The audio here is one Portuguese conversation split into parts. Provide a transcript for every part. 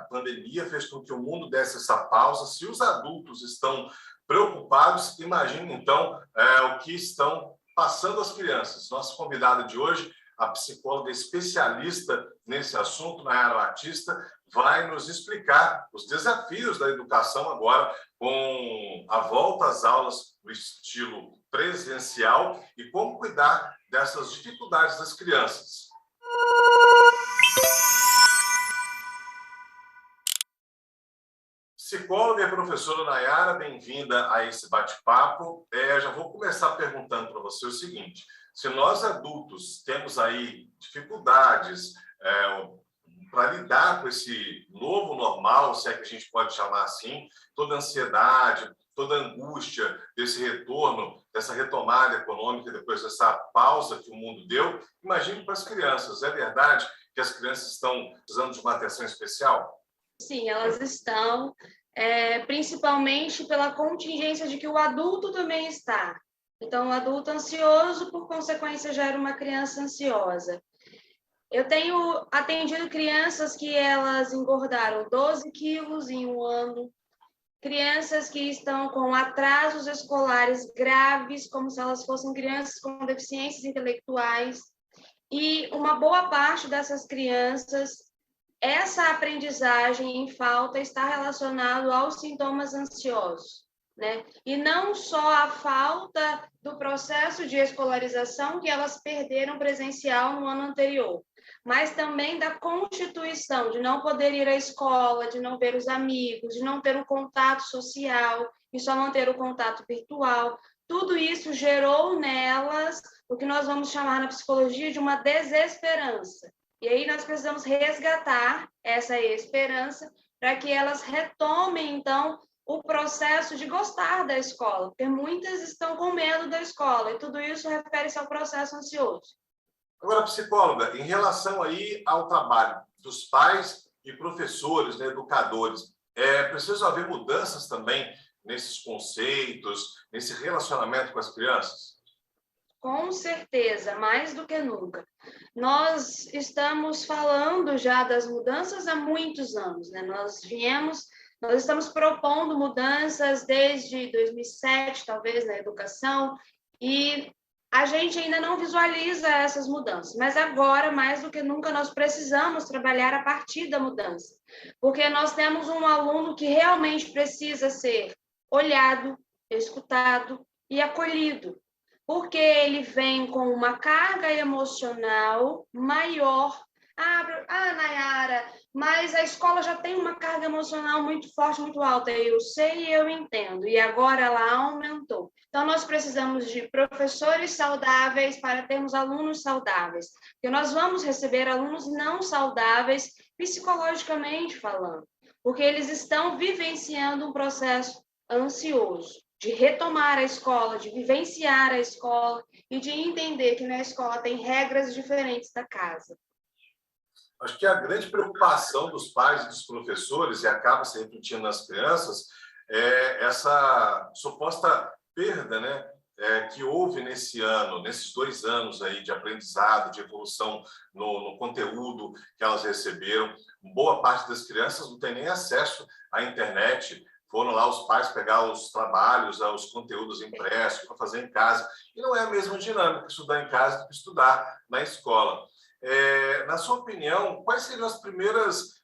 pandemia fez com que o mundo desse essa pausa. Se os adultos estão preocupados, imagine, então, o que estão passando as crianças. Nossa convidada de hoje, a psicóloga especialista nesse assunto, Nayara Batista, vai nos explicar os desafios da educação agora com a volta às aulas no estilo presencial e como cuidar dessas dificuldades das crianças. Psicóloga e professora Nayara, bem-vinda a esse bate-papo. Já vou começar perguntando para você o seguinte: se nós adultos temos aí dificuldades para lidar com esse novo normal, se é que a gente pode chamar assim, toda a ansiedade, toda a angústia desse retorno, dessa retomada econômica depois dessa pausa que o mundo deu, imagine para as crianças. É verdade que as crianças estão precisando de uma atenção especial? Sim, elas estão, principalmente pela contingência de que o adulto também está. Então, o adulto ansioso, por consequência, gera uma criança ansiosa. Eu tenho atendido crianças que elas engordaram 12 quilos em um ano, crianças que estão com atrasos escolares graves, como se elas fossem crianças com deficiências intelectuais, e uma boa parte dessas crianças, essa aprendizagem em falta está relacionado aos sintomas ansiosos, né? E não só a falta do processo de escolarização que elas perderam presencial no ano anterior, mas também da constituição de não poder ir à escola, de não ver os amigos, de não ter o contato social e só manter o contato virtual. Tudo isso gerou nelas o que nós vamos chamar na psicologia de uma desesperança. E aí nós precisamos resgatar essa esperança para que elas retomem, então, o processo de gostar da escola, porque muitas estão com medo da escola, e tudo isso refere-se ao processo ansioso. Agora, psicóloga, em relação aí ao trabalho dos pais e professores, né, educadores, é preciso haver mudanças também nesses conceitos, nesse relacionamento com as crianças? Com certeza, mais do que nunca. Nós estamos falando já das mudanças há muitos anos, né? Nós estamos propondo mudanças desde 2007, talvez, na educação, e a gente ainda não visualiza essas mudanças, mas agora, mais do que nunca, nós precisamos trabalhar a partir da mudança, porque nós temos um aluno que realmente precisa ser olhado, escutado e acolhido, porque ele vem com uma carga emocional maior. Nayara, mas a escola já tem uma carga emocional muito forte, muito alta. Eu sei e eu entendo. E agora ela aumentou. Então, nós precisamos de professores saudáveis para termos alunos saudáveis. Porque nós vamos receber alunos não saudáveis, psicologicamente falando. Porque eles estão vivenciando um processo ansioso, de retomar a escola, de vivenciar a escola e de entender que na escola tem regras diferentes da casa. Acho que a grande preocupação dos pais e dos professores, e acaba se repetindo nas crianças, é essa suposta perda, né, que houve nesse ano, nesses 2 anos aí de aprendizado, de evolução no conteúdo que elas receberam. Boa parte das crianças não tem nem acesso à internet. Foram lá os pais pegar os trabalhos, os conteúdos impressos para fazer em casa. E não é a mesma dinâmica estudar em casa do que estudar na escola. Na sua opinião, quais seriam as primeiras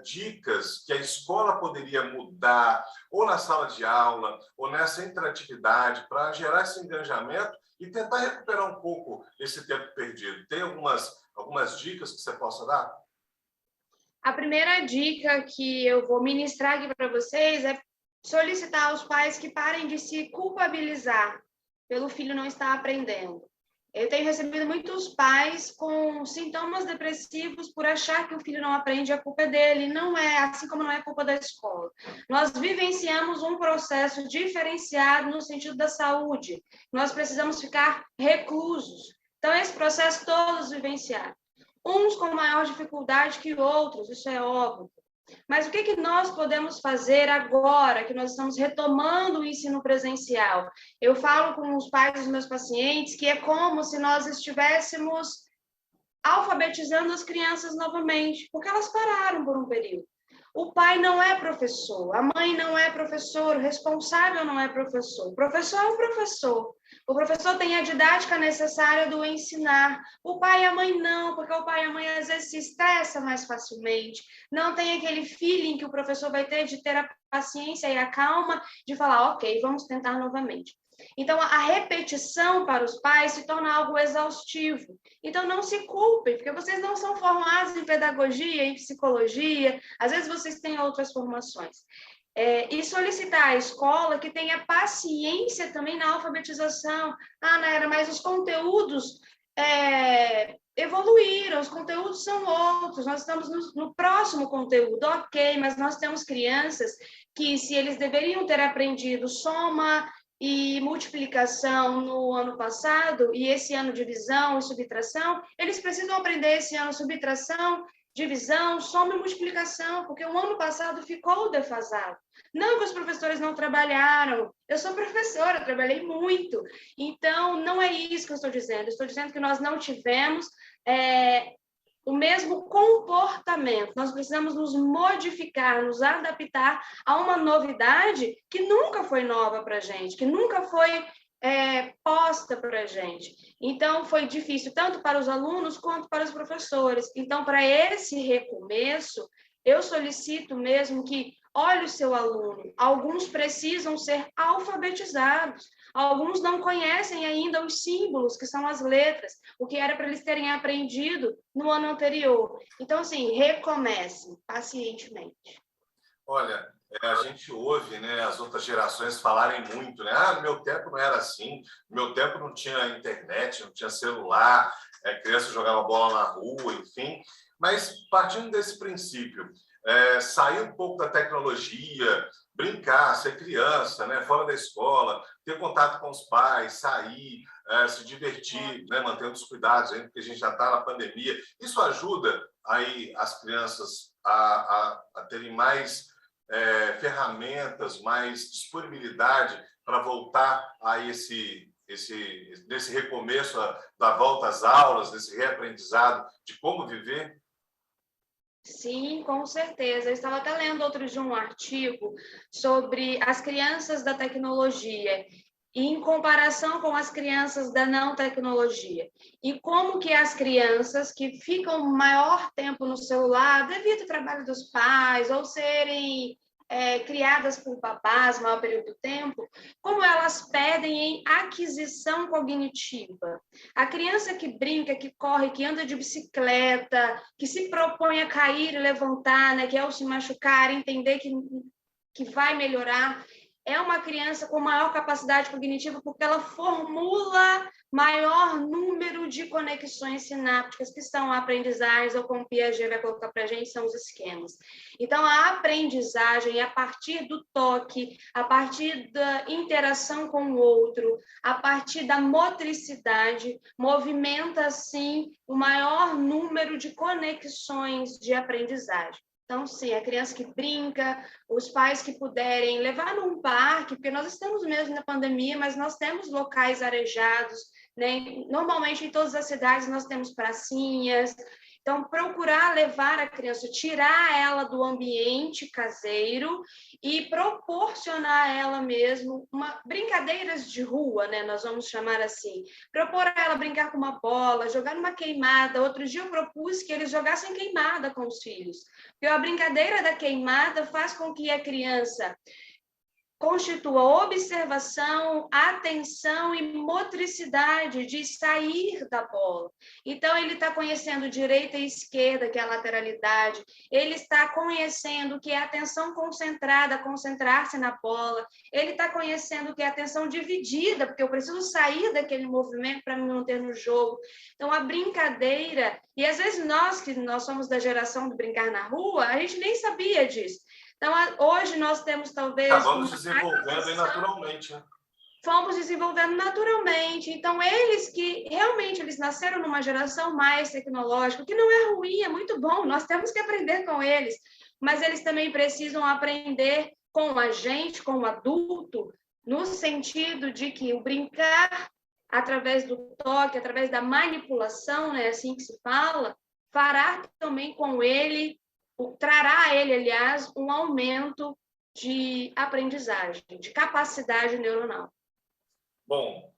dicas que a escola poderia mudar, ou na sala de aula, ou nessa interatividade, para gerar esse engajamento e tentar recuperar um pouco esse tempo perdido? Tem algumas dicas que você possa dar? A primeira dica que eu vou ministrar aqui para vocês é solicitar aos pais que parem de se culpabilizar pelo filho não estar aprendendo. Eu tenho recebido muitos pais com sintomas depressivos por achar que o filho não aprende, a culpa é dele. Não é, assim como não é culpa da escola. Nós vivenciamos um processo diferenciado no sentido da saúde. Nós precisamos ficar reclusos. Então, esse processo todos vivenciaram. Uns com maior dificuldade que outros, isso é óbvio. Mas o que nós podemos fazer agora que nós estamos retomando o ensino presencial? Eu falo com os pais dos meus pacientes que é como se nós estivéssemos alfabetizando as crianças novamente, porque elas pararam por um período. O pai não é professor, a mãe não é professor, o responsável não é professor. O professor é um professor. O professor tem a didática necessária do ensinar. O pai e a mãe não, porque o pai e a mãe às vezes se estressa mais facilmente. Não tem aquele feeling que o professor vai ter de ter a paciência e a calma de falar, ok, vamos tentar novamente. Então, a repetição para os pais se torna algo exaustivo. Então, não se culpem, porque vocês não são formados em pedagogia, em psicologia, às vezes vocês têm outras formações. E solicitar à escola que tenha paciência também na alfabetização. Ah, Nayara, mas os conteúdos evoluíram, os conteúdos são outros, nós estamos no próximo conteúdo, ok, mas nós temos crianças que, se eles deveriam ter aprendido soma e multiplicação no ano passado, e esse ano divisão e subtração, eles precisam aprender esse ano subtração, divisão, soma e multiplicação, porque o ano passado ficou defasado. Não que os professores não trabalharam, eu sou professora, trabalhei muito, então não é isso que eu estou dizendo que nós não tivemos o mesmo comportamento. Nós precisamos nos modificar, nos adaptar a uma novidade que nunca foi nova para a gente, que nunca foi posta para a gente. Então, foi difícil tanto para os alunos quanto para os professores. Então, para esse recomeço, eu solicito mesmo que olhe o seu aluno. Alguns precisam ser alfabetizados. Alguns não conhecem ainda os símbolos, que são as letras, o que era para eles terem aprendido no ano anterior. Então, assim, recomecem pacientemente. Olha, a gente ouve, né, as outras gerações falarem muito, né? Ah, no meu tempo não era assim, no meu tempo não tinha internet, não tinha celular, criança jogava bola na rua, enfim. Mas, partindo desse princípio, sair um pouco da tecnologia, brincar, ser criança, né, fora da escola, ter contato com os pais, sair, se divertir, né, mantendo os cuidados, ainda porque a gente já está na pandemia. Isso ajuda aí as crianças a terem mais ferramentas, mais disponibilidade para voltar a nesse recomeço da volta às aulas, desse reaprendizado de como viver? Sim, com certeza. Eu estava até lendo outro dia um artigo sobre as crianças da tecnologia e em comparação com as crianças da não tecnologia. E como que as crianças que ficam maior tempo no celular devido ao trabalho dos pais ou serem criadas por babás maior período do tempo, como elas perdem em aquisição cognitiva. A criança que brinca, que corre, que anda de bicicleta, que se propõe a cair e levantar, né, que ao se machucar, entender que vai melhorar, é uma criança com maior capacidade cognitiva porque ela formula maior número de conexões sinápticas, que são aprendizagens, ou como Piaget vai colocar para a gente, são os esquemas. Então, a aprendizagem, a partir do toque, a partir da interação com o outro, a partir da motricidade, movimenta, sim, o maior número de conexões de aprendizagem. Então, sim, a criança que brinca, os pais que puderem levar num parque, porque nós estamos mesmo na pandemia, mas nós temos locais arejados, né? Normalmente em todas as cidades nós temos pracinhas. Então, procurar levar a criança, tirar ela do ambiente caseiro e proporcionar a ela mesmo brincadeiras de rua, né? Nós vamos chamar assim. Propor a ela brincar com uma bola, jogar numa queimada. Outro dia eu propus que eles jogassem queimada com os filhos. Porque a brincadeira da queimada faz com que a criança constitua observação, atenção e motricidade de sair da bola. Então, ele está conhecendo direita e esquerda, que é a lateralidade, ele está conhecendo o que é atenção concentrada, concentrar-se na bola, ele está conhecendo o que é atenção dividida, porque eu preciso sair daquele movimento para me manter no jogo. Então, a brincadeira, e às vezes que nós somos da geração do brincar na rua, a gente nem sabia disso. Então, hoje nós temos talvez... Acabamos desenvolvendo naturalmente, né? Fomos desenvolvendo naturalmente. Então, eles que realmente eles nasceram numa geração mais tecnológica, que não é ruim, é muito bom, nós temos que aprender com eles, mas eles também precisam aprender com a gente, com o adulto, no sentido de que o brincar, através do toque, através da manipulação, né, assim que se fala, fará também com ele, trará a ele, aliás, um aumento de aprendizagem, de capacidade neuronal. Bom,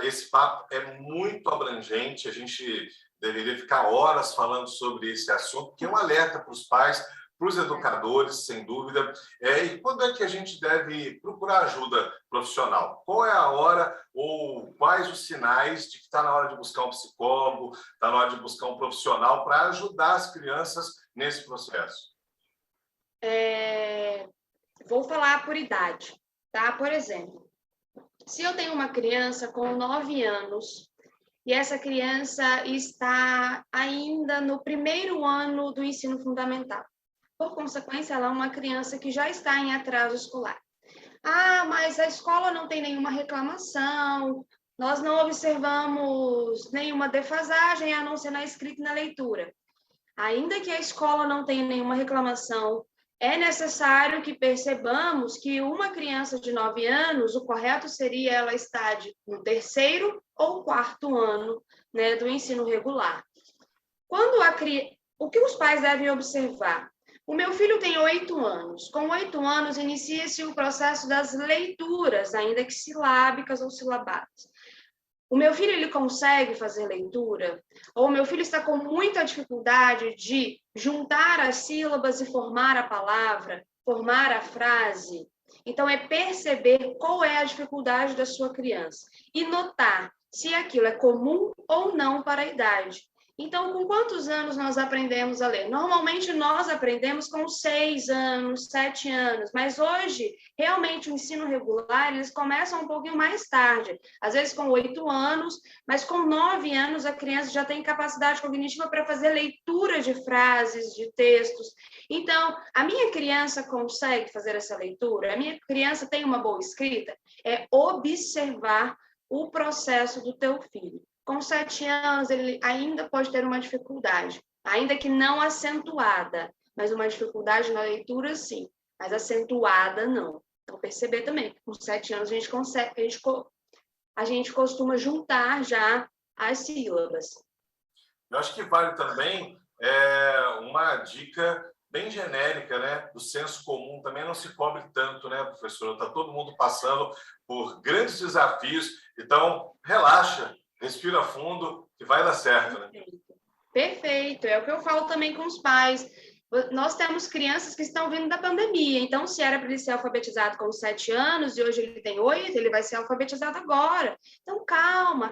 esse papo é muito abrangente, a gente deveria ficar horas falando sobre esse assunto, que é um alerta para os pais, para os educadores, sem dúvida. E quando é que a gente deve procurar ajuda profissional? Qual é a hora ou quais os sinais de que está na hora de buscar um psicólogo, está na hora de buscar um profissional para ajudar as crianças nesse processo? Vou falar por idade, tá? Por exemplo, se eu tenho uma criança com 9 anos e essa criança está ainda no primeiro ano do ensino fundamental, por consequência, ela é uma criança que já está em atraso escolar. Ah, mas a escola não tem nenhuma reclamação, nós não observamos nenhuma defasagem, a não ser na escrita e na leitura. Ainda que a escola não tenha nenhuma reclamação, é necessário que percebamos que uma criança de 9 anos, o correto seria ela estar no terceiro ou quarto ano, né, do ensino regular. O que os pais devem observar? O meu filho tem 8 anos. Com 8 anos, inicia-se o processo das leituras, ainda que silábicas ou silabadas. O meu filho, ele consegue fazer leitura? Ou o meu filho está com muita dificuldade de juntar as sílabas e formar a palavra, formar a frase? Então, é perceber qual é a dificuldade da sua criança e notar se aquilo é comum ou não para a idade. Então, com quantos anos nós aprendemos a ler? Normalmente, nós aprendemos com 6 anos, 7 anos, mas hoje, realmente, o ensino regular, eles começam um pouquinho mais tarde, às vezes com 8 anos, mas com 9 anos a criança já tem capacidade cognitiva para fazer leitura de frases, de textos. Então, a minha criança consegue fazer essa leitura? A minha criança tem uma boa escrita? É observar o processo do teu filho. Com 7 anos, ele ainda pode ter uma dificuldade, ainda que não acentuada, mas uma dificuldade na leitura, sim, mas acentuada, não. Então, perceber também que com 7 anos a gente costuma juntar já as sílabas. Eu acho que vale também uma dica bem genérica, né, do senso comum, também não se cobre tanto, né, professora? Está todo mundo passando por grandes desafios, então relaxa, respira fundo e vai dar certo, né? Perfeito, é o que eu falo também com os pais. Nós temos crianças que estão vindo da pandemia, então se era para ele ser alfabetizado com 7 anos e hoje ele tem 8, ele vai ser alfabetizado agora. Então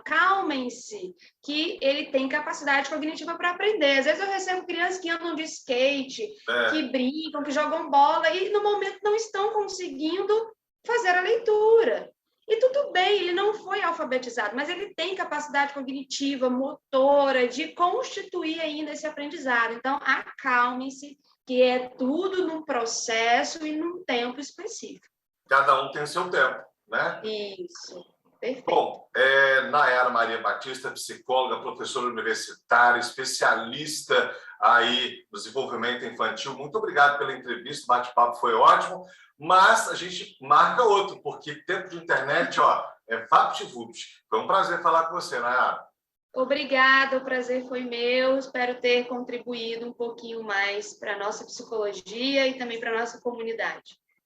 calmem-se, que ele tem capacidade cognitiva para aprender. Às vezes eu recebo crianças que andam de skate, que brincam, que jogam bola e no momento não estão conseguindo fazer a leitura. E tudo bem, ele não foi alfabetizado, mas ele tem capacidade cognitiva, motora, de constituir ainda esse aprendizado. Então, acalmem-se, que é tudo num processo e num tempo específico. Cada um tem o seu tempo, né? Isso, perfeito. Bom, Nayara Maria Batista, psicóloga, professora universitária, especialista aí no desenvolvimento infantil. Muito obrigado pela entrevista, o bate-papo foi ótimo, mas a gente marca outro, porque tempo de internet, ó, é vapt-vupt. Foi um prazer falar com você, Nayara. Obrigada, o prazer foi meu. Espero ter contribuído um pouquinho mais para a nossa psicologia e também para a nossa comunidade.